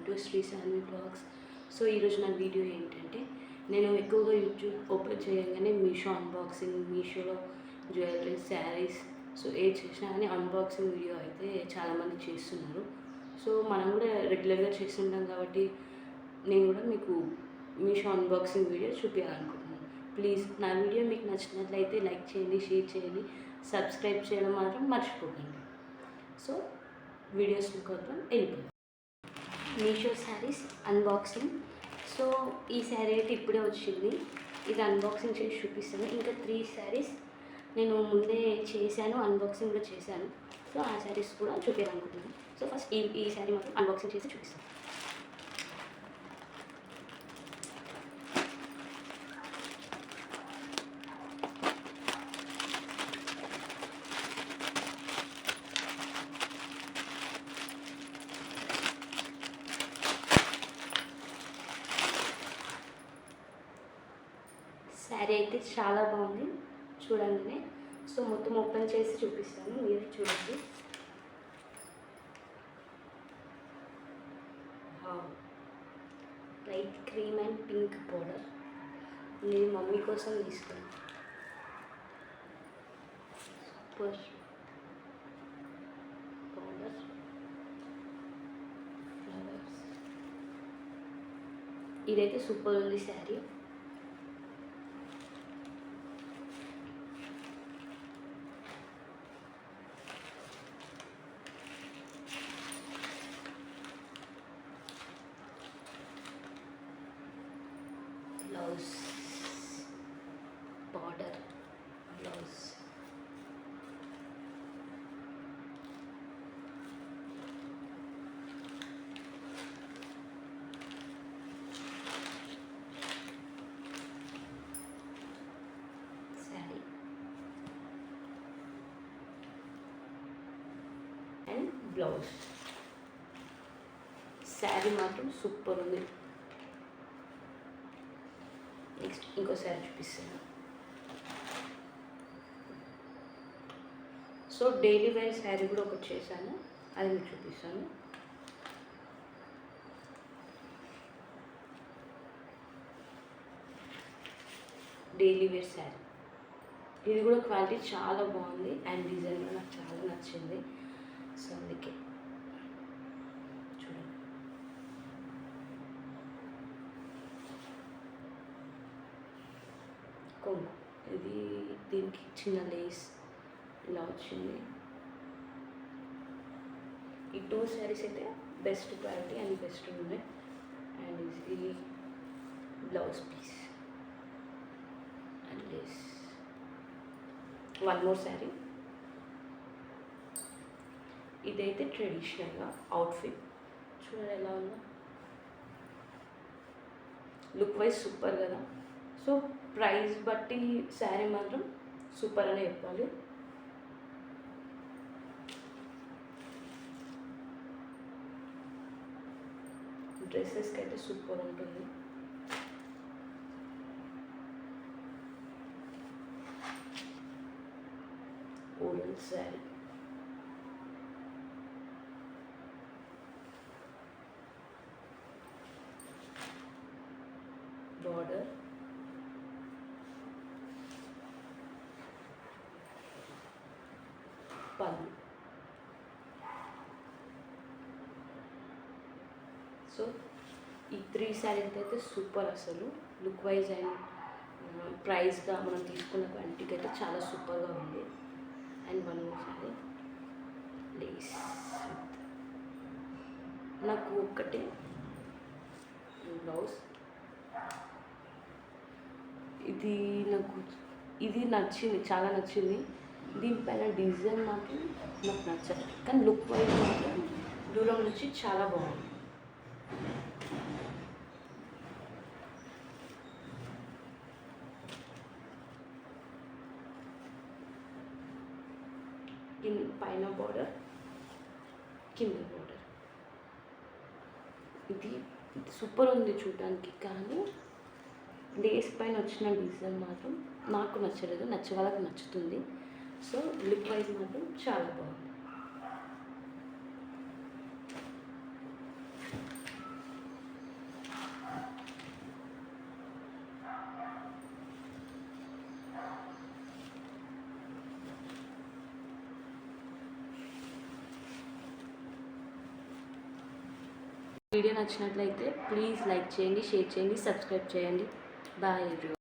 To Shri Saanvi vlogs. So ఈరోజు నా video ఏంటంటే, నేను ఎక్కువగా యూట్యూబ్ ఓపెన్ చేయగానే మీషో అన్బాక్సింగ్, మీషోలో జ్యువెలరీ, శారీస్, సో ఏది చేసినా కానీ అన్బాక్సింగ్ వీడియో అయితే చాలామంది చేస్తున్నారు. సో మనం కూడా రెగ్యులర్గా చేస్తుంటాం కాబట్టి నేను కూడా మీకు మీషో అన్బాక్సింగ్ వీడియో చూపించాలనుకుంటున్నాను. ప్లీజ్ నా వీడియో మీకు నచ్చినట్లయితే లైక్ చేయండి, షేర్ చేయండి, సబ్స్క్రైబ్ చేయడం మాత్రం మర్చిపోకండి. సో వీడియోస్ కోసం వెళ్ళిపోయింది. మీషో శారీస్ అన్బాక్సింగ్. సో ఈ శారీ అయితే ఇప్పుడే వచ్చింది. ఇది అన్బాక్సింగ్ చేసి చూపిస్తాను. ఇంకా 3 శారీస్ నేను ముందే చేశాను, అన్బాక్సింగ్ కూడా చేశాను. సో ఆ శారీస్ కూడా చూపించాలనుకుంటున్నాను. సో ఫస్ట్ ఈ శారీ మాత్రం అన్బాక్సింగ్ చేసి చూపిస్తాను. శారీ అయితే చాలా బాగుంది చూడంగానే. సో మొత్తం ఓపెన్ చేసి చూపిస్తాను, మీరు చూడండి. Light cream and pink powder. నేను మమ్మీ కోసం తీసుకున్నాను. Super powder, flowers. ఇదైతే సూపర్ ఉంది sari. Blouse, border blouse. Sari and blouse. Sari మాత్రం సూపర్ ఉంది. నెక్స్ట్ ఇంకో శారీ చూపిస్తాను. సో డైలీ వేర్ శారీ కూడా ఒకటి చేశాను, అది మీకు చూపిస్తాను. Daily wear sari. ఇది కూడా క్వాలిటీ చాలా బాగుంది అండ్ డిజైన్ కూడా నాకు చాలా నచ్చింది. సో అందుకే కొంగు. ఇది దీనికి చిన్న లేస్ ఇలా వచ్చింది. ఈ 2 శారీస్ అయితే బెస్ట్ క్వాలిటీ అండ్ బెస్ట్ ఉన్నాయి. అండ్ ఇది blouse piece and lace. 1 more sari. ఇదైతే ట్రెడిషనల్గా అవుట్ఫిట్ చూడండి ఎలా ఉందో. లుక్ వైజ్ సూపర్ కదా. సో ప్రైస్ బట్టి శారీ మాత్రం సూపర్ అనే చెప్పాలి. డ్రెస్సెస్కి అయితే సూపర్ ఉంటుంది. ఓరల్ శారీ. బార్డర్, పళ్ళు. సో ఈ 3 శారీస్ అయితే సూపర్. అసలు లుక్ వైజ్ అండ్ ప్రైస్గా మనం తీసుకున్న క్వాంటిటీకి అయితే చాలా సూపర్గా ఉంది. And 1 more sari lace. నాకు ఒక్కటే బ్లౌజ్. ఇది నచ్చింది, చాలా నచ్చింది. దీనిపైన డిజైన్ మాత్రం నాకు నచ్చదు, కానీ లుక్ వైజ్ మాత్రం దూరం నుంచి చాలా బాగుంది. పైన బార్డర్, కింద బార్డర్. ఇది సూపర్ ఉంది చూడడానికి, కానీ లేస్ పైన వచ్చిన డిజైన్ మాత్రం నాకు నచ్చలేదు. నచ్చే వాళ్ళకి నచ్చుతుంది. సో లుక్ వైజ్ మాత్రం చాలా బాగుంది. వీడియో నచ్చినట్లయితే ప్లీజ్ లైక్ చేయండి, షేర్ చేయండి, సబ్స్క్రైబ్ చేయండి. Bye everyone.